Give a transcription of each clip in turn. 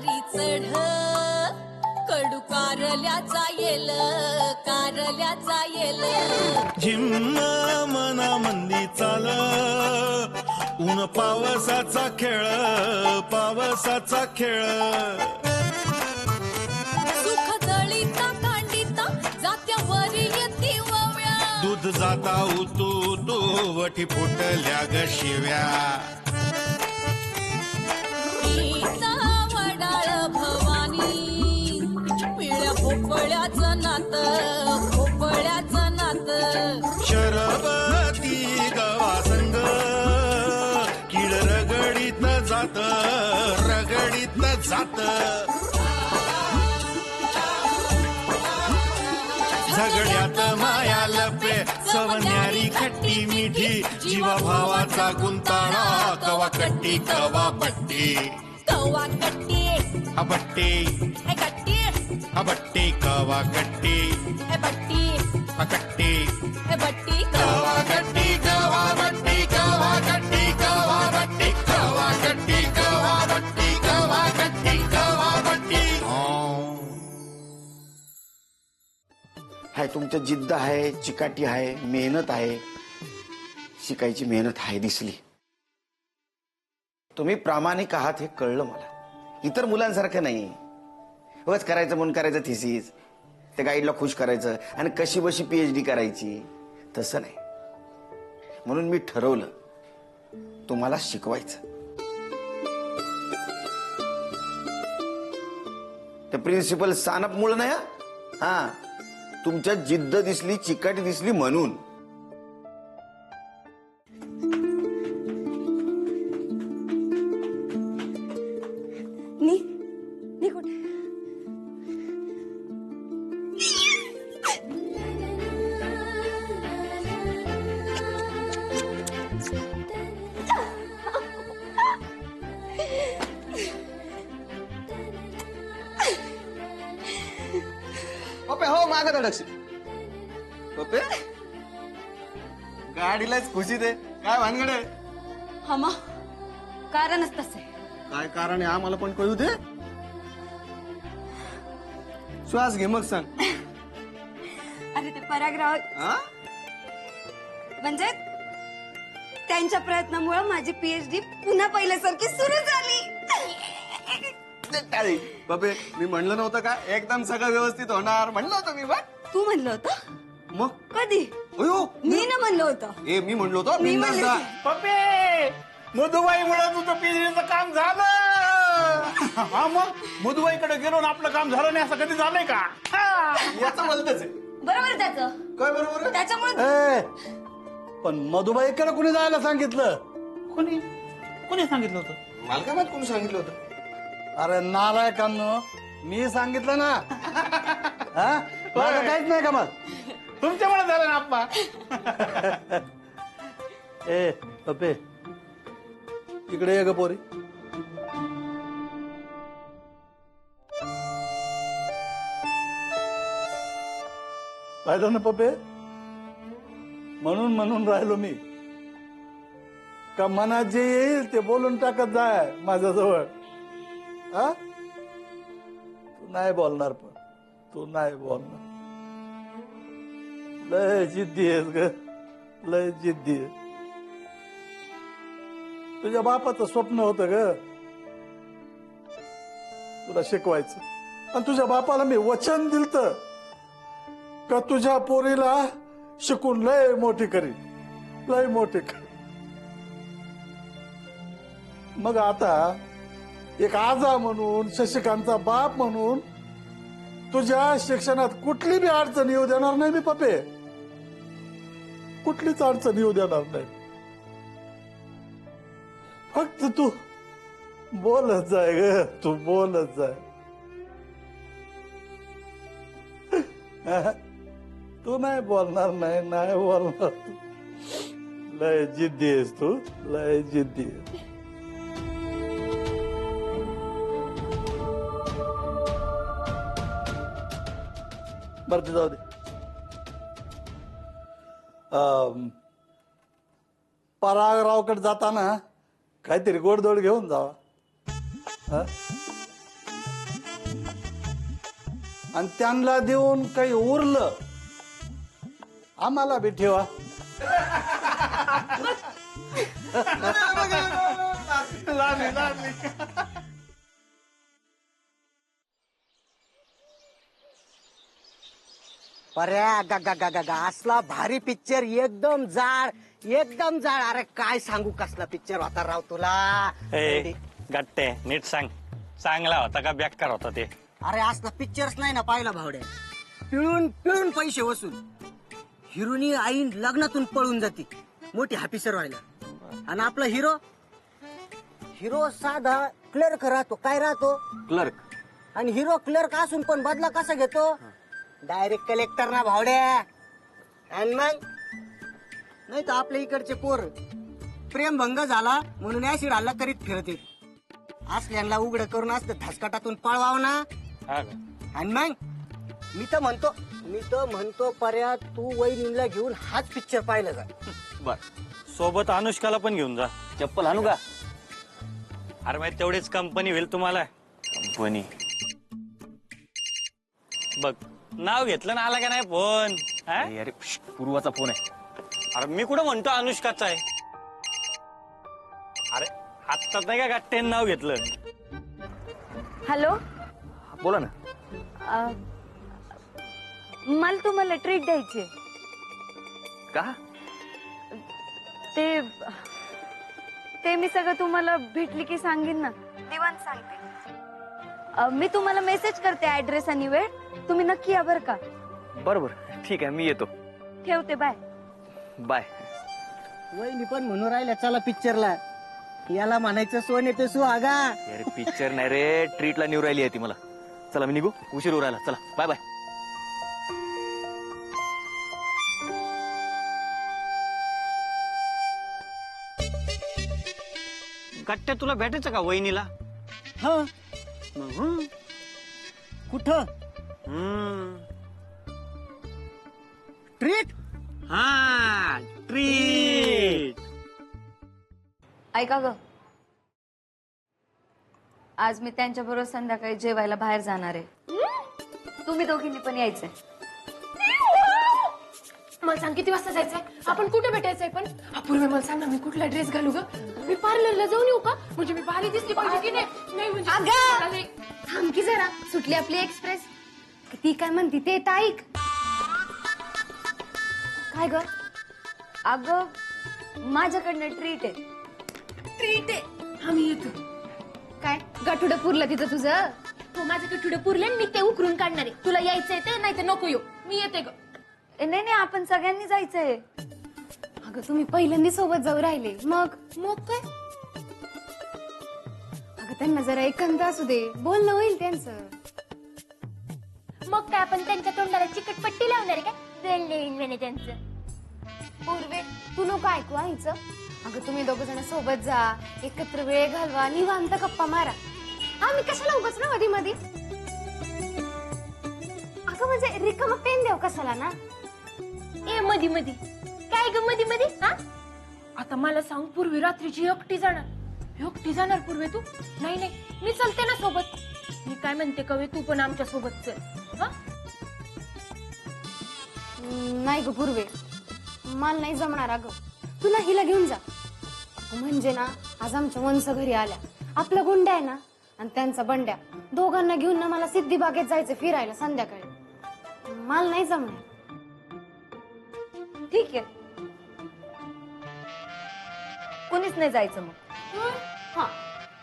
वरी चढ कडू कारल्याचा येल झिम्म मना मंदी चाल ऊन पावसाचा खेळ सुख दळीता कांडिता जात्यावरी येती वव्या दूध जाता उतू तो वठी फुटल्या ग शिव्या गीता वडाळ भवानी पिळ्या भोपळ्याचं नात शरबती गवा संग किड रगडीत जात झगड्यात माया लपे सवन्यारी खट्टी मिठी जीवा भावाचा गुंताळा कवा कट्टी कवा बट्टी अबट्टी अबट्टी कवा कट्टी बट्टी अकट्टी बट्टी कवा कट्टी कवा बट्टी कवा कट्टी कवा बट्टी कवा कट्टी कवा बट्टी कवा कट्टी कवा बट्टी हाय तुमचं जिद्द आहे, चिकाटी आहे, मेहनत आहे, शिकायची मेहनत आहे दिसली. तुम्ही प्रामाणिक आहात हे कळलं मला. इतर मुलांसारखं नाही उगाच करायचं म्हणून करायचं थिसीस, त्या गाईडला खुश करायचं आणि कशी बशी PhD करायची, तसं नाही. म्हणून मी ठरवलं तुम्हाला शिकवायचं. ते प्रिन्सिपल सानप मुळे नाही हा, तुमच्या जिद्द दिसली, चिकाटी दिसली म्हणून. पप्पे हो मागं धडकशी पप्पे गाडीलाच खुशी दे. काय भानगड आहे? हमा कारणच तसे. काय कारण आहे आम्हाला पण कळू दे. श्वास घे मग सांग. अरे ते परागराव हा? म्हणजे त्यांच्या प्रयत्नामुळे माझी PhD पुन्हा पहिल्यासारखी सुरू झाली. पप्पे मी म्हणलं नव्हतं का एकदम सगळं व्यवस्थित होणार म्हणलं होतं मी. बघ तू म्हणलं होतं मग कधी? अयो मी ना म्हणलं होतं. मी म्हणलो होतो मी म्हणले बिनधास्त. होते. पप्पे मधुबाईमुळे तुझं PhDचं काम झालं. हा मग मधुबाईकडे गेलो ना आपलं काम झालं नाही असं कधी झालंय का? याचं बोलतच आहे. बरोबर आहे त्याचं. काय बरोबर आहे? त्याच्यामुळे पण मधुबाईकडे कुणी जायला सांगितलं? कोणी सांगितलं होतं? मला काय माहित कोणी सांगितलं होतं? अरे नालायकांनो मी सांगितलं ना. हा माझं काहीच नाही का मग तुमच्यामुळे झालं ना आप्पा. ए पप्पे इकडे ये ग पोरी. पाहिलं ना पप्पे म्हणून राहिलो मी का मनात जे येईल ते बोलून टाकत जाय माझ्याजवळ. हा तू नाही बोलणार पण तू नाही बोलणार. लय जिद्दी आहेस ग लय जिद्दी आहे. तुझ्या बापाचं स्वप्न होतं ग तुला शिकवायचं आणि तुझ्या बापाला मी वचन दिलत का तुझ्या पोरीला शिकून लय मोठी करी लय मोठी करी. मग आता एक आजा म्हणून शशिकांतचा बाप म्हणून तुझ्या शिक्षणात कुठली बी अडचण येऊ देणार नाही मी पप्पे. कुठलीच अडचण येऊ देणार नाही. फक्त तू बोलत जाय ग तू बोलत जाय. तू नाही बोलणार नाही बोलणार तू. लय जिद्दी आहेस तू लय जिद्दी आहे. बरं ते जाऊ दे. परागरावकडे जाताना काहीतरी गोडधोड घेऊन जावा. आणि त्यांना देऊन काही उरलं आम्हाला बी ठेवा. पर्या गा गा गा गा गा असला भारी पिक्चर एकदम जाळ. अरे काय सांगू कसला पिक्चर होता राव तुला. ए गट्टे नीट सांग, चांगला होता का बेकार होता ते? अरे असला पिक्चरच नाही ना पाहिला भावड्या. पिळून पिळून पैसे वसूल. हिरोनी आईन लग्नातून पळून जाते मोठी ऑफिसर व्हायला, आणि आपला हिरो साधा क्लर्क राहतो. काय राहतो? क्लर्क. आणि हिरो क्लर्क असून पण बदला कसा घेतो? डायरेक्ट कलेक्टर ना भावड्या. आणि मग नाही तर आपल्या इकडचे पोर प्रेमभंग झाला म्हणून ऍसिड हल्ला करीत फिरते. असल्यांना उघड करून असतं धसकाटातून पळवाव ना. हा का? आणि मग मी तर म्हणतो पर्या तू वहिनीला घेऊन हाच पिक्चर पाहिला जा. बर, सोबत अनुष्काला पण घेऊन जा. चप्पल आणू का? अरे माहिती तेवढीच कंपनी होईल तुम्हाला. कंपनी? बघ नाव घेतलं ना, आला का नाही फोन? हा? अरे पूर्वाचा फोन आहे. अरे मी कुठं म्हणतो अनुष्काचा आहे. अरे आत्ताच नाही का गट्टेन नाव घेतलं? हॅलो, बोला ना. मला तुम्हाला ट्रीट द्यायची. का? ते मी सगळं तुम्हाला भेटली की सांगेन ना. निवांत सांगते. मी तुम्हाला मेसेज करते ऍड्रेस आणि वेळ. तुम्ही नक्की या बरं का. बरोबर, ठीक आहे, मी येतो. ठेवते. Bye bye. वहिनी पण म्हणून राहिल्या चला पिक्चरला. याला म्हणायचं सोने पे सुहागा. अरे पिक्चर नाही रे, ट्रीटला निवड राहिली आहे ती मला. चला मी निघू, उशीर होऊ राहिला. चला बाय बाय. गट्टे तुला भेटायचं का वहिनीला? हा कुठं ट्रीट? हा ट्रीट. ऐका ग, आज मी त्यांच्या बरोबर संध्याकाळी जेवायला बाहेर जाणार आहे. तुम्ही दोघींनी पण यायचंय. मला सांग किती वाजता जायचंय? आपण कुठे भेटायचंय? पण अपूर्वे मला सांग ना, मी कुठला ड्रेस घालू ग? मी पार्लरला जाऊन येऊ का? म्हणजे मी भारी दिसली पाहिजे की नाही? नाही म्हणजे मला लय- थांब की जरा, सुटली आपली एक्सप्रेस. ती काय म्हणती ते तर ऐक. काय ग? अगं माझ्याकडनं ट्रीट आहे. ट्रीट आहे. आम्ही येतो. काय गाठुडं पुरलं तिथं तुझं? हो, माझं कठुडे पुरले, मी ते उकरून काढणार आहे. तुला यायचंय ते, नाही तर नको येऊ. मी येते ग. नाही नाही, आपण सगळ्यांनी जायचंय. अगं तुम्ही पहिल्यांदा सोबत जाऊ राहिले, मग काय? अगं त्यांना जरा एकांत असू दे, बोलणं होईल त्यांचं. मग काय आपण त्यांच्या तोंडाला चिकटपट्टी लावणार आहे का? त्यांचं. पूर्वे तू नको ऐकू आईचं. अगं तुम्ही दोघ जण सोबत जा, एकत्र वेळ घालवा, निवांत गप्पा मारा. आम्ही कशाला उगाच ना मधी मधी. अगं म्हणजे रिकामा पेन देव कशाला ना. ए मधी मधी काय ग मधी मधी? हा, आता मला सांग, पूर्वी रात्रीची एकटी जाणार पूर्वे तू? नाही नाही, मी चलते ना सोबत. मी काय म्हणते कवे, तू पण आमच्या सोबत चल. हा, नाही ग पूर्वे, मला नाही जमणार. अगं तुला हिला घेऊन जा. म्हणजे ना आज आमच्या वंश घरी आल्या. आपला गुंड्या आहे ना आणि त्यांचा बंड्या, दोघांना घेऊन ना मला सिद्धी बागेत जायचं फिरायला संध्याकाळी. मला नाही जमणार. ठीक आहे, कुणीच नाही जायचं मग. हा,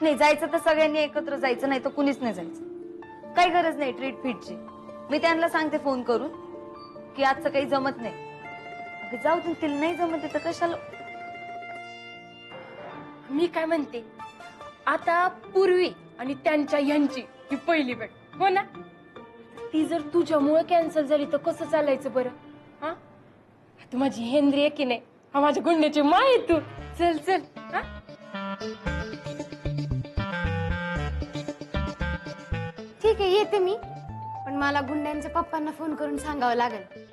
नाही जायचं तर सगळ्यांनी एकत्र जायचं, नाही तर कुणीच नाही जायचं. काही गरज नाही ट्रीट फीटची. मी त्यांना सांगते फोन करून की आजचं काही जमत नाही. अगं जाऊ दे, तिला नाही जमत आहे तर कशाला. मी काय म्हणते, आता पूर्वी आणि त्यांच्या यांची ही पहिली भेट हो ना. ती जर तुझ्यामुळे कॅन्सल झाली तर कसं चालायचं बरं? हा, तू माझी हेंद्री आहे की नाही? हा, माझ्या गुंड्याची माय आहे तू. चल चल. हा, ठीक आहे येते मी, पण मला गुंड्यांच्या पप्पांना फोन करून सांगावं लागेल.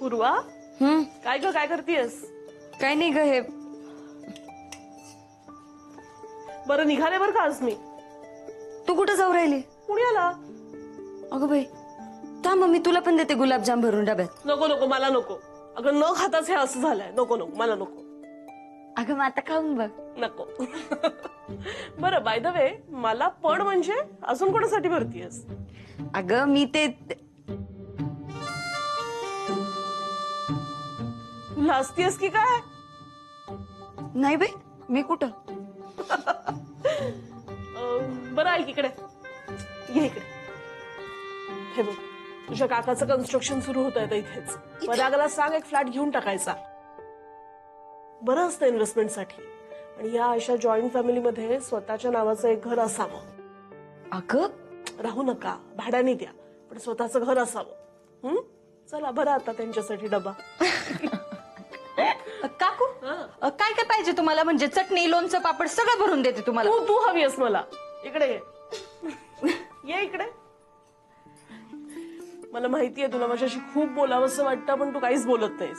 पूर्वा, काय ग, काय करतेस? काय नाही ग, हे बरं निघाले बरं का आज मी. तू कुठं जाऊ राहिली? पुण्याला. अगं बाई थांब मी तुला पण देते गुलाबजाम भरून डब्यात. नको नको मला नको. अगं न खाताच हे असं झालंय. नको नको मला नको. अगं मग आता खाऊन बघ. नको. बरं बाय द वे मला पण म्हणजे अजून कोणासाठी भरतीयस? अगं मी ते तू लाजतीयस की काय? नाही बाई मी कुठं. बरं ऐक इकडे ये इकडे. हे बघ तुझ्या काकाचं कन्स्ट्रक्शन सुरू होत आहे इथेच. परागला सांग एक फ्लॅट घेऊन टाकायचा. बरं असतं इन्व्हेस्टमेंटसाठी. आणि या अशा जॉईंट फॅमिलीमध्ये स्वतःच्या नावाचं एक घर असावं. अगं राहू नका भाड्याने द्या पण स्वतःचं घर असावं. चला बरं आता त्यांच्यासाठी डबा. काकू काय काय पाहिजे तुम्हाला? म्हणजे चटणी लोणचं पापड सगळं भरून देते तुम्हाला. तू हवी आहेस मला. इकडे ये. ये इकडे. मला माहितीये तुला माझ्याशी खूप बोलावंसं वाटतं पण तू काहीच बोलत नाहीस.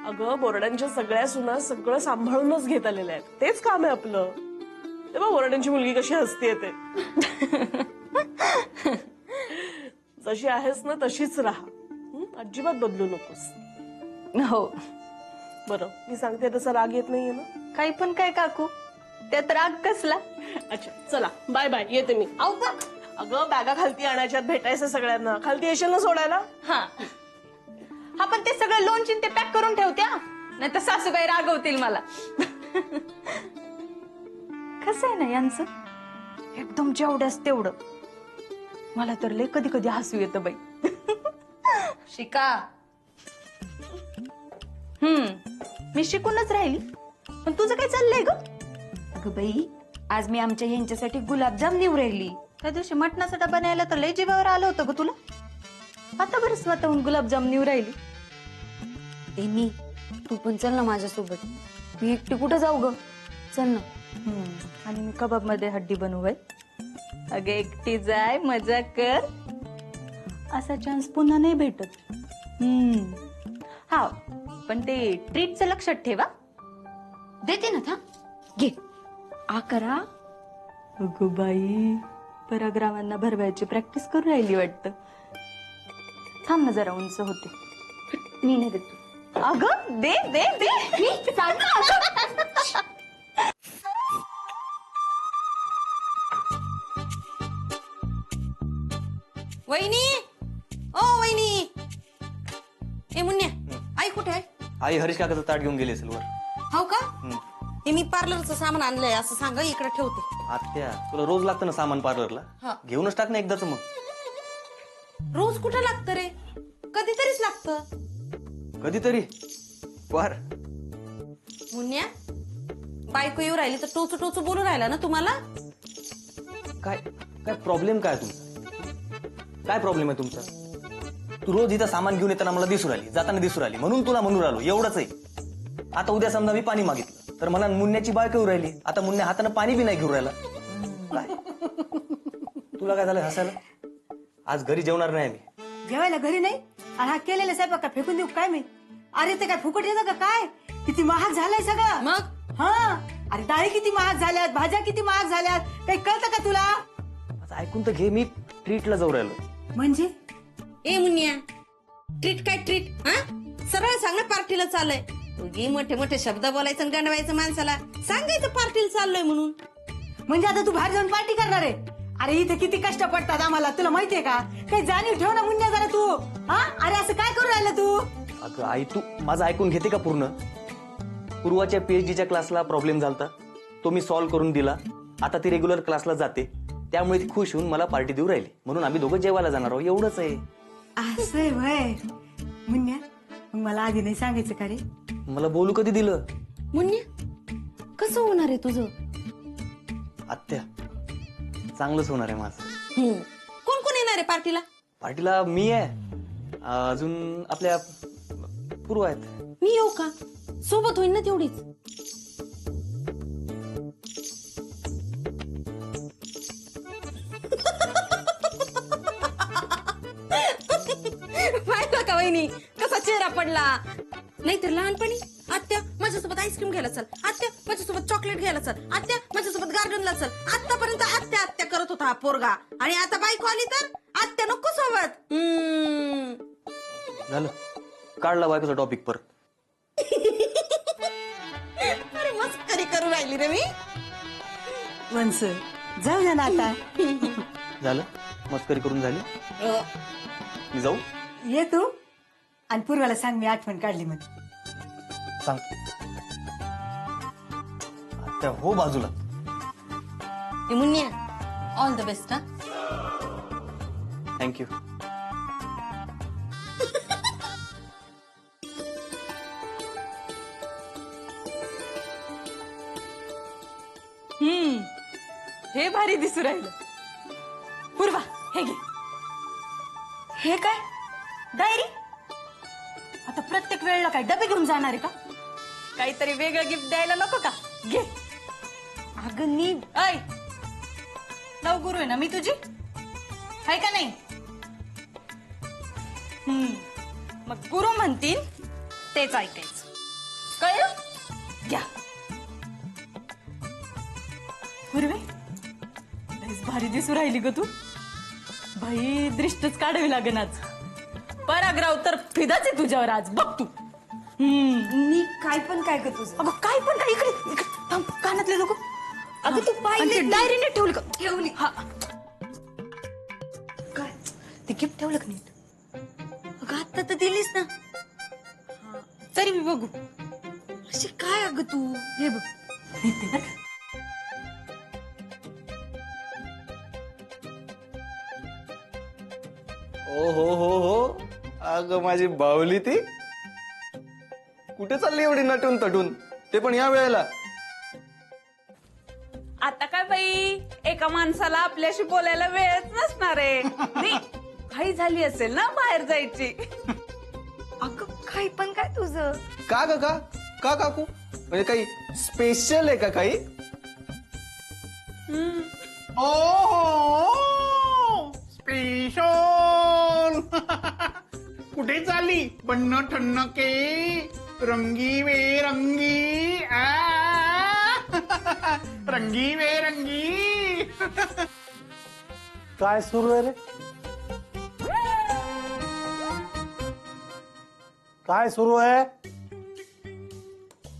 अगं बोरड्यांच्या सगळ्या सुना सगळं सांभाळूनच घेत आलेल्या आहेत. तेच काम आहे आपलं. तेव्हा बोरड्यांची मुलगी कशी हसतीये ते. जशी आहेस ना तशीच राहा. अजिबात बदलू नकोस. हो बरं मी सांगते तसा राग येत नाहीये ना? काही पण काय काकू त्यात राग कसला. अच्छा चला बाय बाय येते मी. अगं बॅगा खालती आणायच्यात. भेटायचं सगळ्यांना. खालती येशील ना सोडायला? हा हा पण ते सगळं लोणची ते पॅक करून ठेवत्या नाही तर सासूबाई रागवतील मला. कसं आहे ना यांचं एकदम जेवढ्याच तेवढं. मला तर लय कधी कधी हसू येतं बाई. शिका. मी शिकूनच राहिली. पण तुझं काय चाललंय ग? अगं बाई आज मी आमच्या ह्यांच्यासाठी गुलाबजाम नेऊ राहिली. त्या दिवशी मटणाचा डबा न्यायला तर लय जीवावर आलं होतं ग तुला. आता बरं स्वतःहून गुलाबजाम नेऊ राहिली. मी तू पण चल ना माझ्यासोबत. मी एकटी कुठं जाऊ ग? चल ना. आणि मी कबाब मध्ये हड्डी बनवू बाई. अगं एकटी जाय मजा कर. असा चान्स पुन्हा नाही भेटत. हा पण ते ट्रीटचं लक्षात ठेवा. देते ना था घे. आ करा. अगं बाई पराग्रामांना भरवायची प्रॅक्टिस करून राहिली वाटतं. थांब ना जरा उंच होते. मी नाही देतो. अगं दे दे दे. मी सांग ना. वहिनी ओ वहिनी. ए मुन्या आई कुठे आहे? आई हरीश काकाचं ताट घेऊन गेली असेल वर. हो का? हे मी पार्लरचं सामान आणलंय असं सांगा इकडे ठेवते. आत्या तुला रोज लागतं ना सामान पार्लरला. हा. घेऊनच टाक ना एकदाच. मग रोज कुठं लागतं रे? कधीतरीच लागतं. कधीतरी बर. मुन्या बायको येऊ राहिली तर टोचू टोचू बोलू राहिला ना तुम्हाला? काय काय प्रॉब्लेम काय तुमचा? काय प्रॉब्लेम आहे तुमचा? तू रोज इथं सामान घेऊन येताना मला दिसू राहिली जाताना दिसू राहिली म्हणून तुला म्हणून राहिलो एवढंच आहे. आता उद्या समजा मी पाणी मागितलं तर मला मुन्याची बायको येऊ राहिली. आता मुन्या हाताने पाणी बी नाही घेऊन राहिला. काय तुला काय झालं हसायला? आज घरी जेवणार नाही मी. जेवायला घरी नाही? आणि हा केलेला साहेब का फेकून देऊ काय मी? अरे ते काय फुकट येतं का काय? किती महाग झालंय सगळं. मग हा अरे डाळी किती महाग झाल्यात. भाज्या किती महाग झाल्यात. काही कळतं का तुला? आज ऐकून तर घे. मी ट्रीटला जाऊ राहिलो. म्हणजे ए मुन्या ट्रीट काय ट्रीट? हा सरळ सांग ना पार्टीला चाललंय. तुझी मोठे मोठे शब्द बोलायचं आणि गंडवायचं माणसाला. सांगायचं पार्टीला चाललोय म्हणून. म्हणजे आता तू बाहेर जाऊन पार्टी करणार आहे? अरे इथे किती कष्ट पडतात आम्हाला तुला माहितीये का? काही जाणीव ठेव ना मुन्या जरा तू. हा अरे असं काय करू राहिलं तू? अगं आई तू माझं ऐकून घेते का पूर्ण? पूर्वाच्या PhDच्या क्लासला प्रॉब्लेम झालता. तो मी सॉल्व्ह करून दिला. आता ती रेग्युलर क्लासला जाते त्यामुळे ती खुश होऊन मला पार्टी देऊ राहिली. म्हणून आम्ही दोघं जेवायला जाणार आहोत. एवढंच आहे. असं आहे वय मुन्या. मग मला आधी नाही सांगायचं का रे? मला बोलू कधी दिलं? मुन्या कसं होणार आहे तुझं? आत्या चांगलंच होणार आहे माझं. कोण कोण येणार आहे पार्टीला? पार्टीला मी आहे. अजून आपल्या पूर्व आहेत. मी येऊ का? सोबत होईल ना तेवढीच. पाहिलं का वहिनी कसा चेहरा पडला? नाहीतर लहानपणी आत्या माझ्या माझ्यासोबत आईस्क्रीम घ्यायला चल, आत्या माझ्यासोबत चॉकलेट घ्यायला चल, आत्या माझ्यासोबत गार्डनला चल. आतापर्यंत आत्या आत्या करत होता हा पोरगा, आणि आता बायको आली तर आत्या नको सोबत. झालं, काढला बायकोचा टॉपिक परत. अरे मस्करी करू राहिली रे मी. वंस जाऊ द्या ना आता. झालं, मस्करी करून झाली. मी जाऊ. ये तू आणि पूर्वाला सांग मी आठवण काढली मध्ये. सांग आता हो बाजूला. मुन्या, ऑल द बेस्ट. हा, थँक्यू. हे भारी दिसू राहिलं. पूर्वा, हे घे. हे काय डायरी? आता प्रत्येक वेळेला काय डबे घेऊन जाणार आहे का? काहीतरी वेगळं गिफ्ट द्यायला नको का? घे. अगं नी ऐ, नवगुरु आहे ना मी तुझी, आहे का नाही? मग गुरु म्हणतील तेच ऐकायचं, कळलं? घ्या. पूर्वी लयच भारी दिसू राहिली ग तू. भाई दृष्टच काढावी लागेल आज. परागराव तर फिदाच आहे तुझ्यावर आज, बघ तू. मी काय पण काय कर तुझं? अगं काय पण काय, इकडे इकडे थांब, कानातले नको. अगं तू पाहिजे डायरीने ठेवली का? ठेवली. हा, काय ते गिफ्ट ठेवलं का नीट? अगं आता तर दिलीस ना. तरी मी बघू. अशी काय अगं तू, हे बघ नीट बघ. ओ हो, अगं माझी बावली ती. कुठे चालली एवढी नटून तटून, ते पण या वेळेला? आता काय बाई, एका माणसाला आपल्याशी बोलायला वेळच नसणार आहे. नाही, घाई झाली असेल ना बाहेर जायची. अगं काय पण काय तुझं? का ग का काकू, म्हणजे काही स्पेशल आहे का काही? स्पेशल. कुठे चालली बन्न ठन्न के रंगी बेरंगी रंगी बेरंगी. काय सुरू आहे रे? काय सुरू आहे?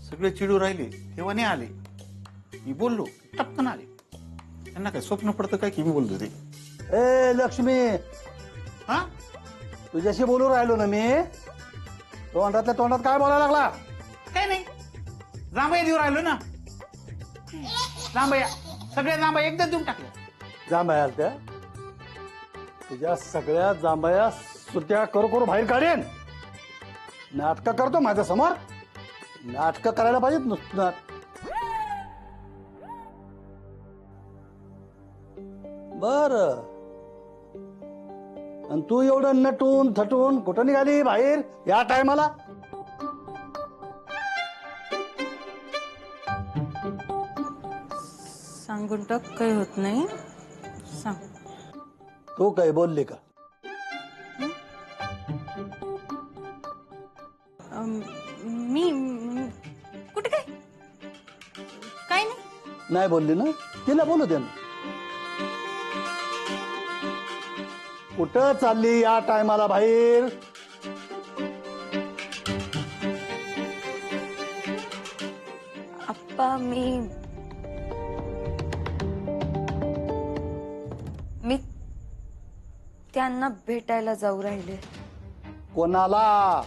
सगळे चिडू राहिले तेव्हा नाही आले. मी बोललो टपकन आले. त्यांना काय स्वप्न पडतं काय की मी बोलतो ते? ए लक्ष्मी, हा, तुझ्याशी बोलू राहिलो ना मी. तोंडातल्या तोंडात काय बोलायला लागला? काय नाही, जांभया देऊ राहिलो ना. जांभया, सगळ्या जांभया एकदा देऊन टाकल्या. जांभया त्या तुझ्या सगळ्या जांभया सुट्या करू बाहेर काढेन. नाटक करतो माझ्या समोर. नाटक करायला पाहिजेत नुसतं. बर, आणि तू एवढं नटून थटून कुठं निघाली बाहेर या टायमाला? सांगून टाक, काही होत नाही. सांग. तू काही बोलली का? मी कुठे काय काय नाही. नाही बोलली ना, तिला बोलू दे ना. कुठं चालली या टायमाला बाहेर? आप्पा मी त्यांना भेटायला जाऊ राहिले. कोणाला?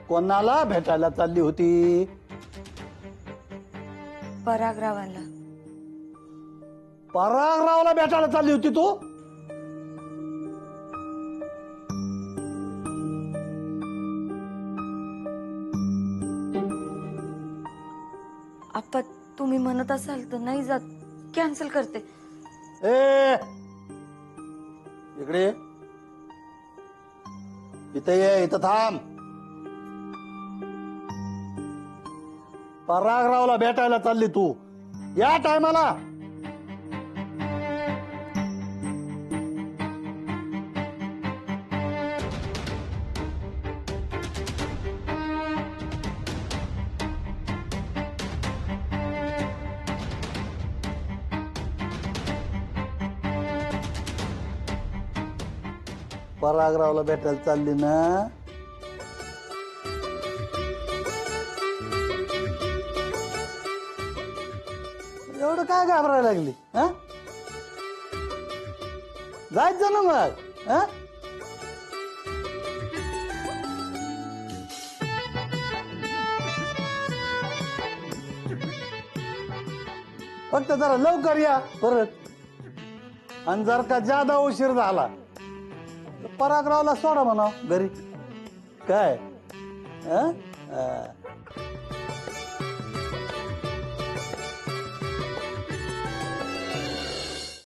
कोणाला भेटायला चालली होती? परागरावाला. परागरावला भेटायला चालली होती तू? आप्पा तुम्ही म्हणत असाल तर नाही जात, कॅन्सल करते. ए इकडे इथे ये, इथं थांब. परागरावला भेटायला चालली तू या टायमाला? परागरावला भेटायला चालली ना? एवढं काय घाबरायला लागली? हा, जायचं ना मग. हा, फक्त जरा लवकर या परत. आणि जर का जादा उशीर झाला तर परागरावला सोडा म्हणा घरी. काय? हा?